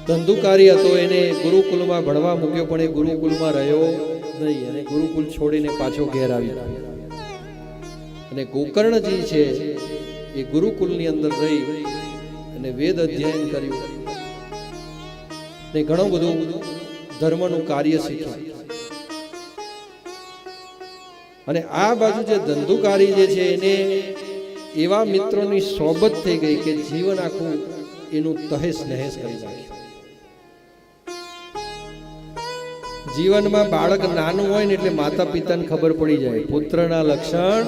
ધંધુકારી હતો, એને ગુરુકુલમાં ભણવા મૂક્યો, પણ એ ગુરુકુલમાં રહ્યો નહીં અને ગુરુકુલ છોડીને પાછો ઘેર આવી ગયો. અને ગોકર્ણજી છે એ ગુરુકુલની અંદર રહી અને વેદ અધ્યયન કર્યું ને ઘણું બધું ધર્મનું કાર્ય શીખ્યું. અને આ બાજુ જે ધંધુકારી જે છે એને એવા મિત્રોની સોબત થઈ ગઈ કે જીવન આખું એનું તહેસ નહેસ કરી નાખ્યું. જીવનમાં બાળક નાનું હોય ને એટલે માતા પિતાને ખબર પડી જાય. પુત્રના લક્ષણ,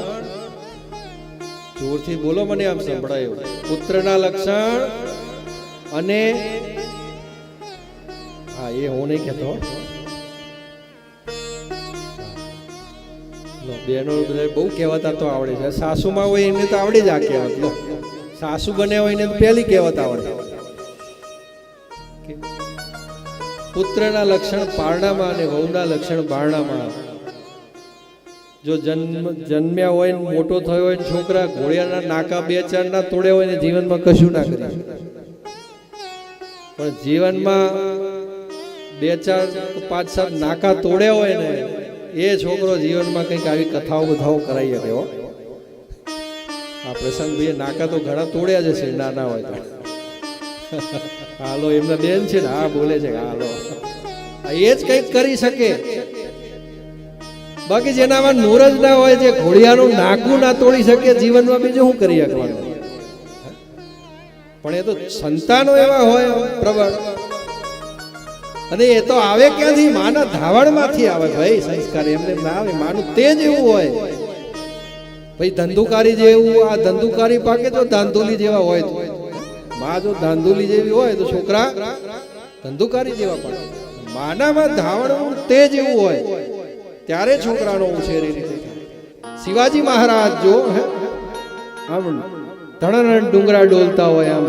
જોરથી બોલો મને આમ સંભળાયો, પુત્રના લક્ષણ અને હા એ હું નહીં કહેતો, બહેનો બહુ કહેવતા તો આવડે છે. સાસુમાં હોય એને તો આવડે જ આ કહેવત. લો સાસુ બન્યા હોય એને તો પહેલી કહેવત આવડે. પુત્રના લક્ષણ પારણામાં અને વહુના લક્ષણ બારણામાં. જો જન્મ્યા હોય ને મોટો થયો હોય ને છોકરા ઘોડિયાના નાકા 2-4 ના તોડ્યા હોય ને જીવનમાં કશું ના કરી, પણ જીવનમાં 2-4-5-7 નાકા તોડ્યા હોય ને એ છોકરો જીવનમાં કંઈક આવી કથાઓ બધાઓ કરાઈ શકે. આ પ્રસંગભાઈએ નાકા તો ઘણા તોડ્યા જ છે નાના હોય તો. હાલો એમના બેન છે ને, હા બોલે છે હાલો, એ જ કંઈક કરી શકે. બાકી જેનામાં નૂર જ ના હોય, જે ઘોડિયાનું નાકું ના તોડી શકે જીવનમાં, બીજું શું કરી શકવાનું? પણ એ તો સંતાનો એવા હોય પ્રબળ, અને એ તો આવે ક્યાંથી? માના ધાવણમાંથી આવે ભાઈ સંસ્કાર. એમને ના આવે, માનું તેજ એવું હોય ભાઈ. ધંધુકારી જેવું આ ધંધુકારી પાકે તો ધાંધુલી જેવા હોય તો, માં જો ધાંધુલી જેવી હોય તો છોકરા ધંધુકારી જેવા પાકે. માનામાં ધાવણ તેજ એવું હોય ત્યારે છોકરાનો ઉછેર એ રીતે થાય. શિવાજી મહારાજ જો આમ ધણન ડુંગરા ડોલતા હોય, આમ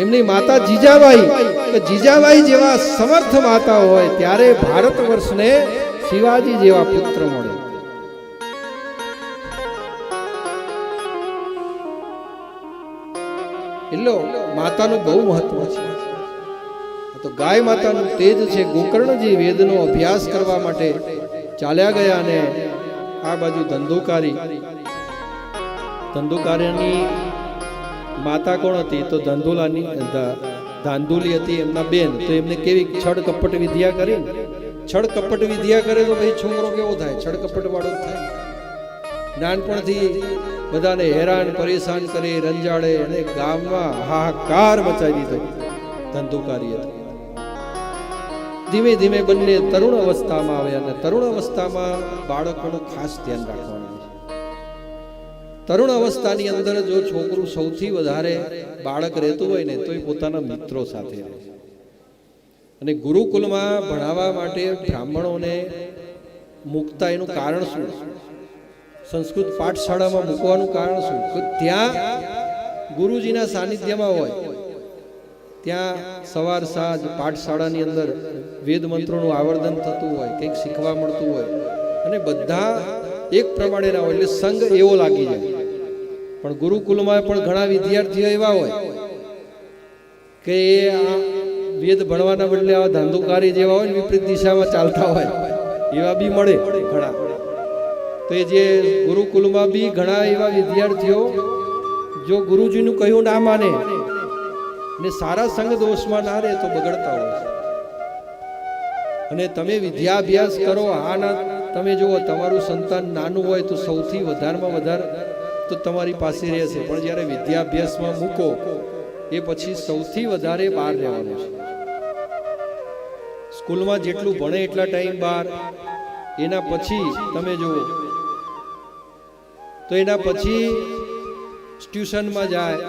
એમની માતા જીજાબાઈ, કે જીજાબાઈ જેવા સમર્થ માતા હોય ત્યારે ભારત વર્ષને શિવાજી જેવા પુત્ર મળે. એટલે માતાનું બહુ મહત્વ છે. તો ગાય માતાનું તેજ છે. ગોકર્ણજી વેદનો અભ્યાસ કરવા માટે ચાલ્યા ગયા અને આ બાજુ ધંધુકારીની માતા કોણ હતી? તો ધાંધુલી હતી એમના બેન. તો એમને કેવી છળ કપટ વિદ્યા કરી. છળ કપટ વિદ્યા કરે તો ભાઈ છોકરો કેવો થાય? છળ કપટ વાળો થાય. નાનપણથી બધાને હેરાન પરેશાન કરી, રંજાડે અને ગામમાં હાહાકાર મચાવી દીધો ધંધુકારી હતી. ધીમે ધીમે બંને તરુણ અવસ્થામાં આવ્યા અને તરુણ અવસ્થામાં બાળકોનું ખાસ ધ્યાન રાખવાનું છે. તરુણ અવસ્થાની અંદર જો છોકરું સૌથી વધારે બાળક રહેતું હોય ને તો એ પોતાના મિત્રો સાથે રહે. અને ગુરુકુલમાં ભણાવવા માટે બ્રાહ્મણોને મૂકતા એનું કારણ શું? સંસ્કૃત પાઠશાળામાં મૂકવાનું કારણ શું? કે ત્યાં ગુરુજીના સાનિધ્યમાં હોય, ત્યાં સવાર સાંજ પાઠશાળાની અંદર વેદ મંત્રોનું આવર્તન થતું હોય, કંઈક શીખવા મળતું હોય અને બધા એક પ્રમાણેના હોય એટલે સંગ એવો લાગી જાય. પણ ગુરુકુલમાં પણ ઘણા વિદ્યાર્થીઓ એવા હોય કે આ વેદ ભણવાના બદલે આવા ધંધુકારી જેવા હોય, વિપરીત દિશામાં ચાલતા હોય, એવા બી મળે ઘણા. તો એ જે ગુરુકુલમાં બી ઘણા એવા વિદ્યાર્થીઓ જો ગુરુજીનું કહ્યું ના માને ને સારા સંગ દોષમાં ના રહે તો બગડતા હોય છે. અને તમે વિદ્યાભ્યાસ કરો, આ ના તમે જુઓ તમારું સંતાન નાનું હોય તો સૌથી વધારેમાં વધારે તો તમારી પાસે રહેશે, પણ જ્યારે વિદ્યાભ્યાસમાં મૂકો એ પછી સૌથી વધારે બહાર રહેવાનું છે. સ્કૂલમાં જેટલું ભણે એટલા ટાઈમ બહાર, એના પછી તમે જુઓ તો એના પછી ટ્યુશનમાં જાય,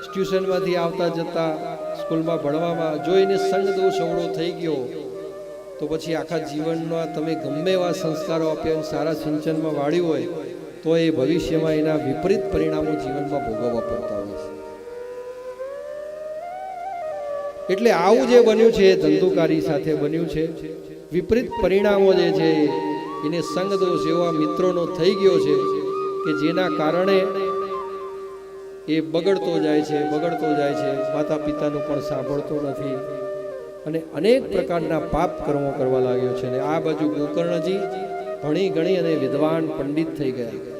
ટ્યુશનમાંથી આવતા જતા સ્કૂલમાં ભણવામાં જો એને સંગ દોષ અવળો થઈ ગયો તો પછી આખા જીવનમાં તમે ગમે એવા સંસ્કારો આપ્યા, સારા સિંચનમાં વાળ્યું હોય તો એ ભવિષ્યમાં એના વિપરીત પરિણામો જીવનમાં ભોગવવા પડતા હોય છે. એટલે આવું જે બન્યું છે ધંધુકારી સાથે બન્યું છે. વિપરીત પરિણામો જે છે એને સંગ દોષ એવા મિત્રોનો થઈ ગયો છે કે જેના કારણે એ બગડતો જાય છે, માતા પિતાનું પણ સાંભળતો નથી અને અનેક પ્રકારના પાપ કર્મો કરવા લાગ્યો છે. અને આ બાજુ ગોકર્ણજી ભણી ગણી અને વિદ્વાન પંડિત થઈ ગયા.